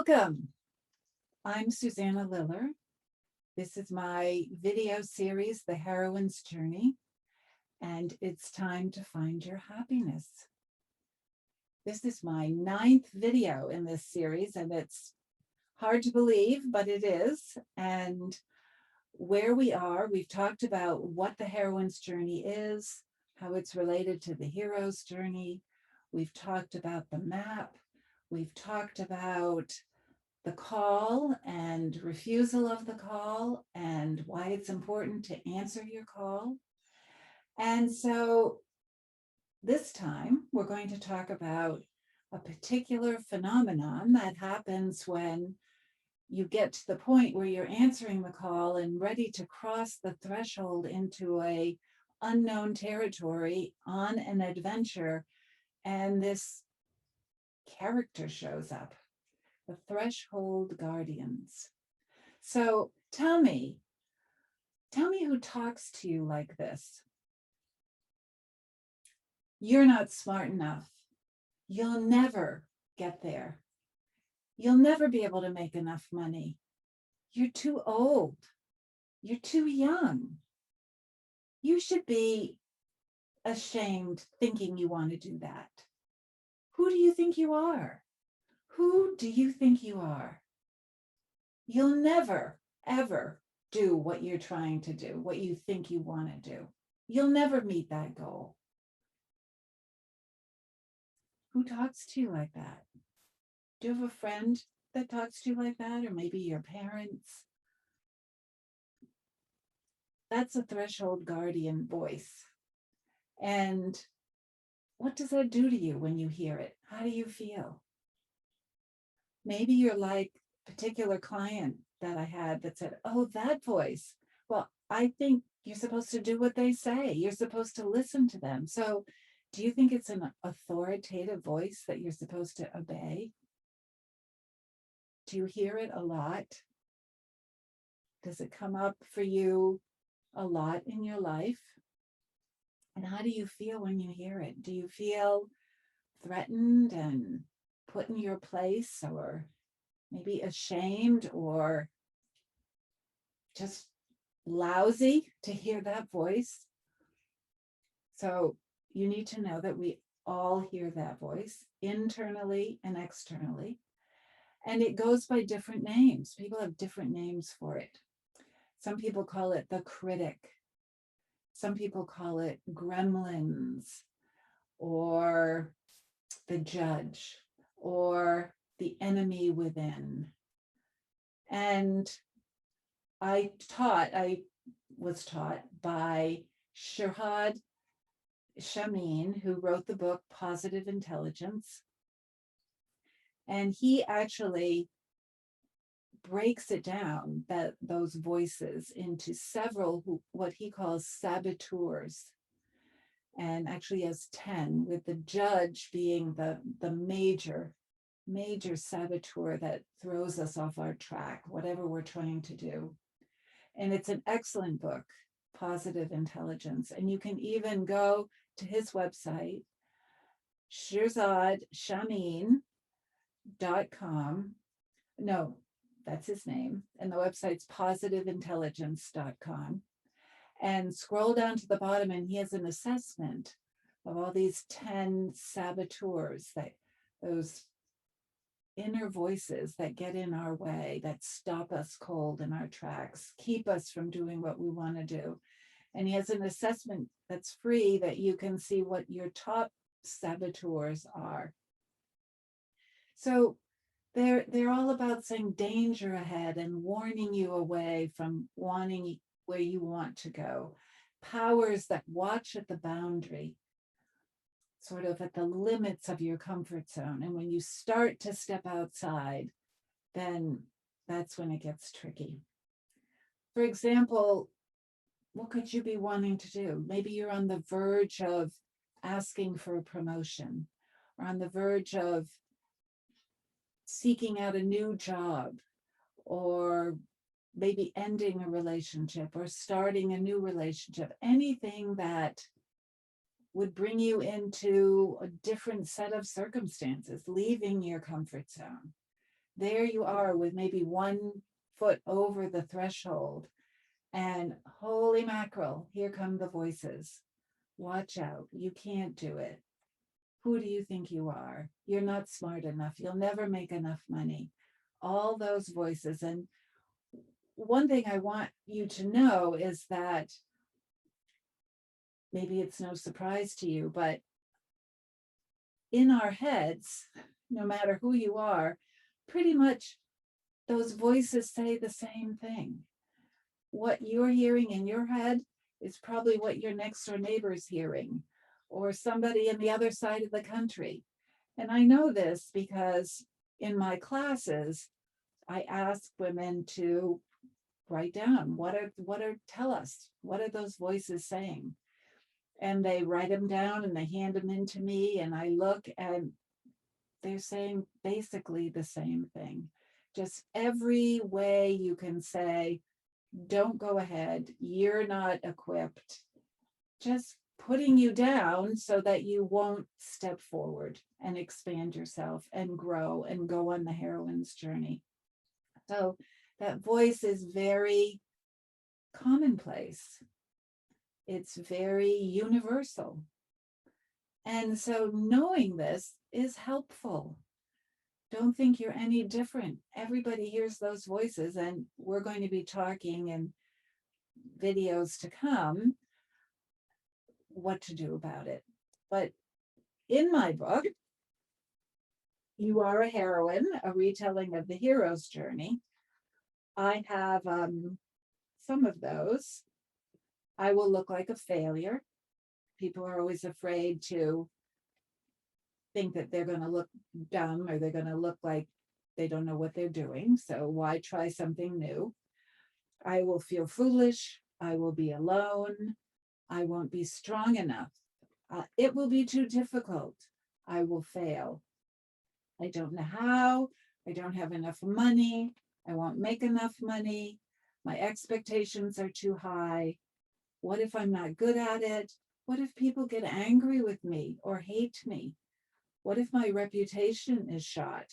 Welcome. I'm Susanna Liller. This is my video series, The Heroine's Journey, and it's time to find your happiness. This is my 9th video in this series, and it's hard to believe, but it is. And where we are, we've talked about what the heroine's journey is, how it's related to the hero's journey. We've talked about the map. We've talked about the call and refusal of the call and why it's important to answer your call. And so this time we're going to talk about a particular phenomenon that happens when you get to the point where you're answering the call and ready to cross the threshold into a unknown territory on an adventure, and this character shows up. The threshold guardians. So tell me who talks to you like this. You're not smart enough. You'll never get there. You'll never be able to make enough money. You're too old. You're too young. You should be ashamed thinking you want to do that. Who do you think you are? Who do you think you are? You'll never, ever do what you're trying to do, what you think you want to do. You'll never meet that goal. Who talks to you like that? Do you have a friend that talks to you like that? Or maybe your parents? That's a threshold guardian voice. And what does that do to you when you hear it? How do you feel? Maybe you're like a particular client that I had that said, oh, that voice. Well, I think you're supposed to do what they say. You're supposed to listen to them. So do you think it's an authoritative voice that you're supposed to obey? Do you hear it a lot? Does it come up for you a lot in your life? And how do you feel when you hear it? Do you feel threatened and put in your place, or maybe ashamed, or just lousy to hear that voice? So you need to know that we all hear that voice internally and externally. And it goes by different names. People have different names for it. Some people call it the critic. Some people call it gremlins, or the judge, or the enemy within. And I was taught by Shirhad Shamin, who wrote the book Positive Intelligence. And he actually breaks it down, that those voices, into several what he calls saboteurs. And actually has 10, with the judge being the major saboteur that throws us off our track, whatever we're trying to do. And it's an excellent book, Positive Intelligence. And you can even go to his website, ShirzadShamin.com. No, that's his name. And the website's positiveintelligence.com. And scroll down to the bottom, and he has an assessment of all these 10 saboteurs, that those inner voices that get in our way, that stop us cold in our tracks, keep us from doing what we want to do. And he has an assessment that's free, that you can see what your top saboteurs are. So they're all about saying danger ahead and warning you away from wanting where you want to go. Powers that watch at the boundary, sort of at the limits of your comfort zone. And when you start to step outside, then that's when it gets tricky. For example, what could you be wanting to do? Maybe you're on the verge of asking for a promotion, or on the verge of seeking out a new job, or maybe ending a relationship or starting a new relationship. Anything that would bring you into a different set of circumstances, leaving your comfort zone. there you are with maybe 1 foot over the threshold. And holy mackerel, here come the voices. Watch out. You can't do it. Who do you think you are? You're not smart enough. You'll never make enough money. All those voices. And one thing I want you to know is that maybe it's no surprise to you, but in our heads, no matter who you are, pretty much those voices say the same thing. What you're hearing in your head is probably what your next door neighbor's hearing, or somebody in the other side of the country. And I know this because in my classes, I ask women to write down tell us, what are those voices saying? And they write them down and they hand them in to me, and I look and they're saying basically the same thing. Just every way you can say, don't go ahead, you're not equipped, just putting you down so that you won't step forward and expand yourself and grow and go on the heroine's journey. So that voice is very commonplace. It's very universal. And so knowing this is helpful. Don't think you're any different. Everybody hears those voices, and we're going to be talking in videos to come what to do about it. But in my book, You Are a Heroine, a retelling of the hero's journey, I have some of those. I will look like a failure. People are always afraid to think that they're going to look dumb, or they're going to look like they don't know what they're doing. So why try something new? I will feel foolish. I will be alone. I won't be strong enough. It will be too difficult. I will fail. I don't know how. I don't have enough money. I won't make enough money. My expectations are too high. What if I'm not good at it? What if people get angry with me or hate me? What if my reputation is shot?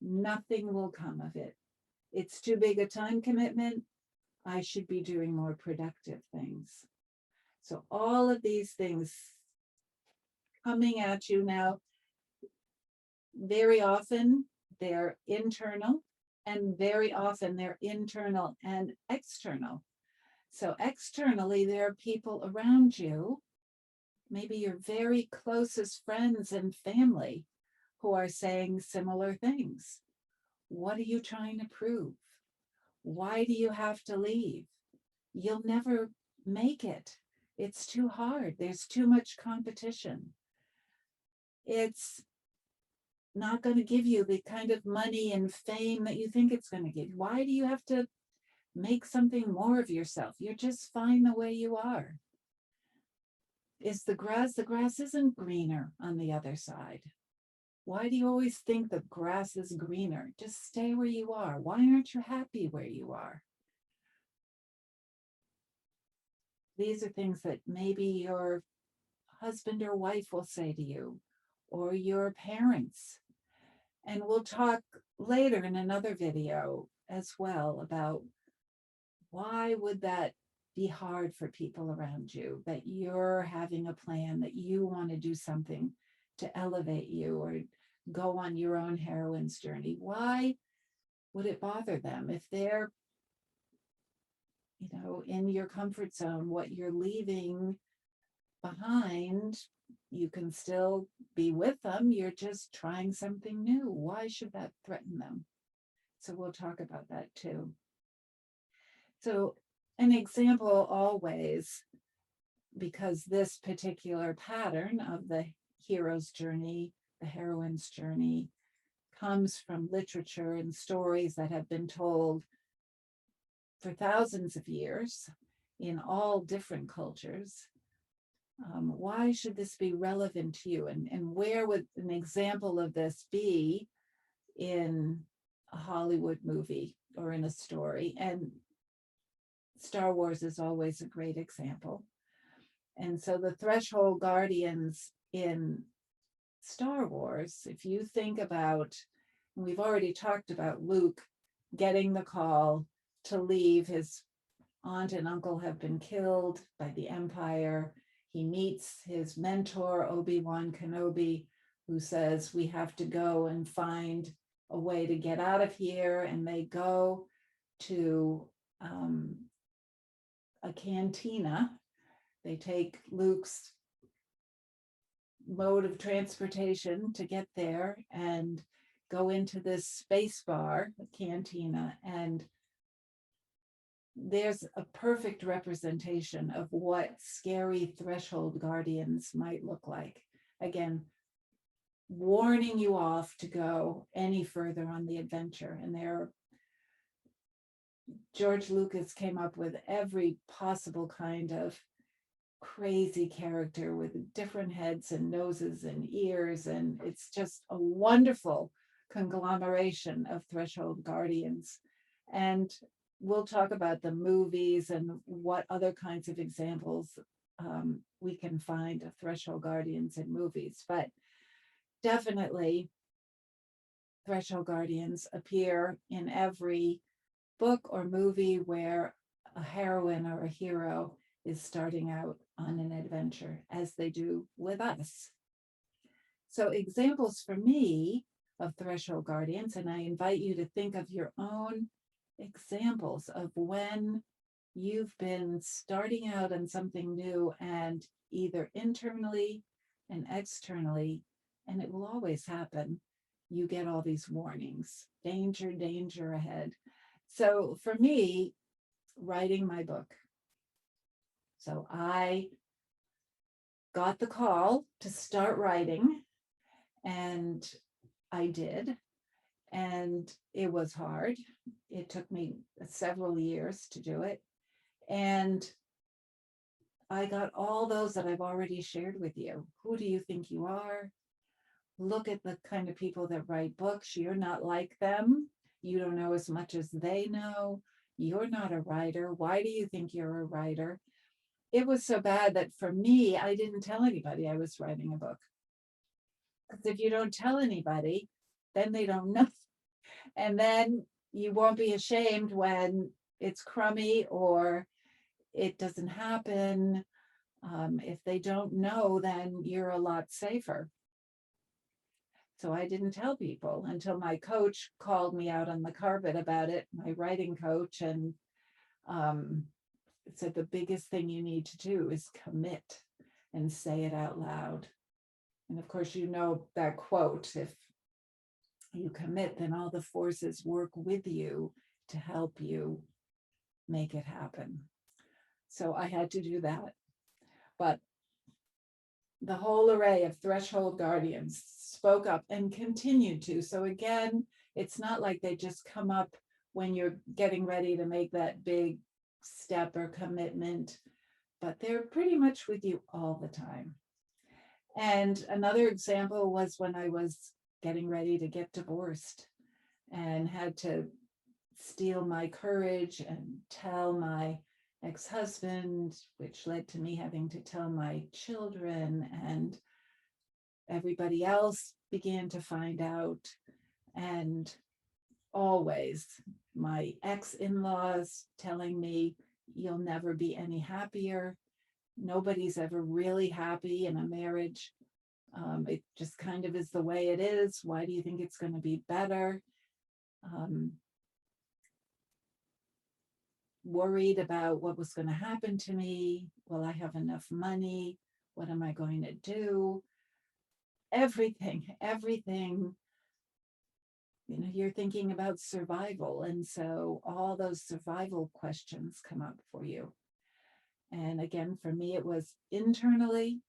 Nothing will come of it. It's too big a time commitment. I should be doing more productive things. So all of these things coming at you now, very often they're internal, and very often they're internal and external. So externally, there are people around you, maybe your very closest friends and family, who are saying similar things. What are you trying to prove? Why do you have to leave? You'll never make it. It's too hard. There's too much competition. It's not going to give you the kind of money and fame that you think it's going to give. Why do you have to make something more of yourself? You're just fine the way you are. Is the grass isn't greener on the other side. Why do you always think the grass is greener? Just stay where you are. Why aren't you happy where you are? These are things that maybe your husband or wife will say to you, or your parents. And we'll talk later in another video as well about why would that be hard for people around you, that you're having a plan, that you want to do something to elevate you or go on your own heroine's journey. Why would it bother them if they're, in your comfort zone? What you're leaving behind, you can still be with them. You're just trying something new. Why should that threaten them? So we'll talk about that too. So an example always, because this particular pattern of the hero's journey, the heroine's journey, comes from literature and stories that have been told for thousands of years in all different cultures. Why should this be relevant to you? And where would an example of this be in a Hollywood movie or in a story? And Star Wars is always a great example. And so the threshold guardians in Star Wars, if you think about We've already talked about Luke getting the call to leave. His aunt and uncle have been killed by the Empire. He meets his mentor, Obi-Wan Kenobi, who says, we have to go and find a way to get out of here. And they go to a cantina. They take Luke's mode of transportation to get there and go into this space bar, a cantina, and there's a perfect representation of what scary threshold guardians might look like. Again, warning you off to go any further on the adventure. And George Lucas came up with every possible kind of crazy character with different heads and noses and ears. And it's just a wonderful conglomeration of threshold guardians. And we'll talk about the movies and what other kinds of examples we can find of threshold guardians in movies. But definitely, threshold guardians appear in every book or movie where a heroine or a hero is starting out on an adventure, as they do with us. So examples for me of threshold guardians, and I invite you to think of your own examples of when you've been starting out on something new, and either internally and externally, and it will always happen, you get all these warnings, danger, danger ahead. So for me, writing my book. So I got the call to start writing, and I did. And it was hard. It took me several years to do it. And I got all those that I've already shared with you. Who do you think you are? Look at the kind of people that write books. You're not like them. You don't know as much as they know. You're not a writer. Why do you think you're a writer? It was so bad that for me, I didn't tell anybody I was writing a book. Because if you don't tell anybody, then they don't know. And then you won't be ashamed when it's crummy or it doesn't happen. If they don't know, then you're a lot safer. So I didn't tell people until my coach called me out on the carpet about it, my writing coach, and said the biggest thing you need to do is commit and say it out loud. And of course, you know that quote, if you commit, then all the forces work with you to help you make it happen. So I had to do that. But the whole array of threshold guardians spoke up and continued to. So again, it's not like they just come up when you're getting ready to make that big step or commitment, but they're pretty much with you all the time. And another example was when I was getting ready to get divorced and had to steel my courage and tell my ex-husband, which led to me having to tell my children, and everybody else began to find out. And always my ex-in-laws telling me, you'll never be any happier. Nobody's ever really happy in a marriage. It just kind of is the way it is. Why do you think it's going to be better? Worried about what was going to happen to me. Will I have enough money? What am I going to do? Everything, you're thinking about survival. And so all those survival questions come up for you. And again, for me, it was internally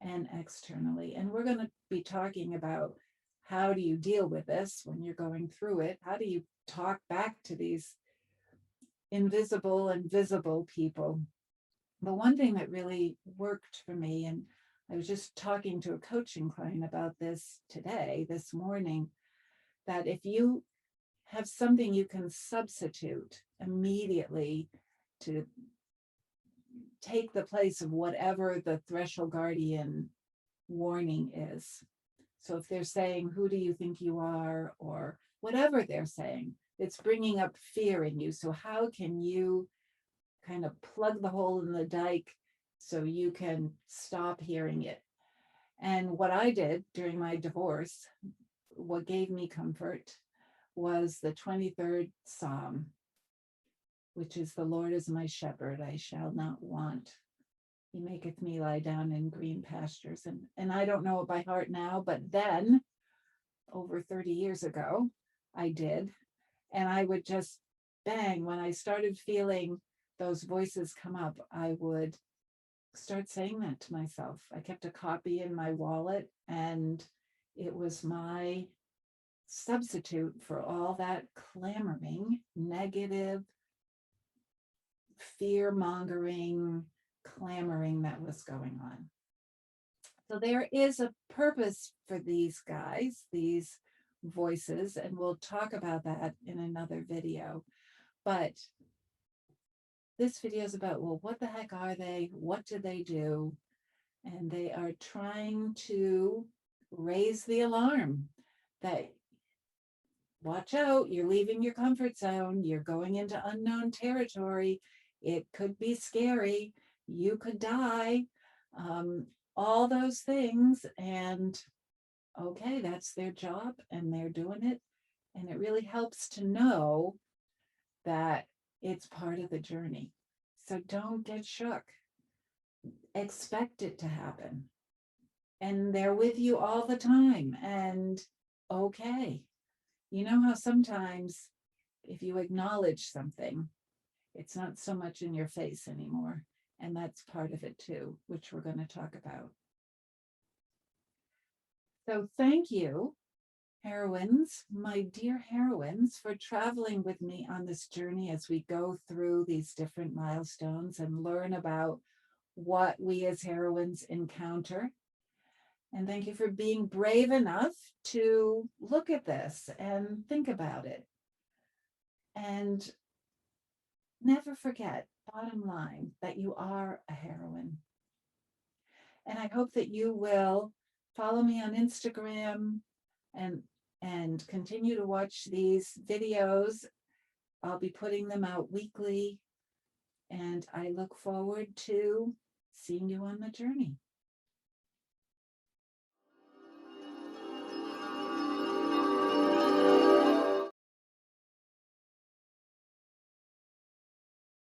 and externally. And we're going to be talking about how do you deal with this when you're going through it? How do you talk back to these invisible and visible people? The one thing that really worked for me, and I was just talking to a coaching client about this today, this morning, that if you have something you can substitute immediately to take the place of whatever the threshold guardian warning is, So if they're saying, who do you think you are? Or whatever they're saying, it's bringing up fear in you. So how can you kind of plug the hole in the dike so you can stop hearing it? And what I did during my divorce, what gave me comfort, was the 23rd Psalm, which is, the Lord is my shepherd, I shall not want. He maketh me lie down in green pastures. And I don't know it by heart now, but then over 30 years ago, I did. And I would just bang, when I started feeling those voices come up, I would start saying that to myself. I kept a copy in my wallet, and it was my substitute for all that clamoring, negative, fear mongering, clamoring that was going on. So there is a purpose for these guys, these voices, and we'll talk about that in another video. But this video is about, well, what the heck are they? What do they do? And they are trying to raise the alarm that, watch out, you're leaving your comfort zone, you're going into unknown territory, it could be scary, you could die, all those things. And okay, that's their job and they're doing it. And it really helps to know that it's part of the journey. So don't get shook. Expect it to happen. And they're with you all the time. And okay. You know how sometimes if you acknowledge something, it's not so much in your face anymore. And that's part of it too, which we're going to talk about. So thank you, heroines, my dear heroines, for traveling with me on this journey as we go through these different milestones and learn about what we as heroines encounter. And thank you for being brave enough to look at this and think about it. And never forget, bottom line, that you are a heroine. And I hope that you will follow me on Instagram and continue to watch these videos. I'll be putting them out weekly, and I look forward to seeing you on the journey.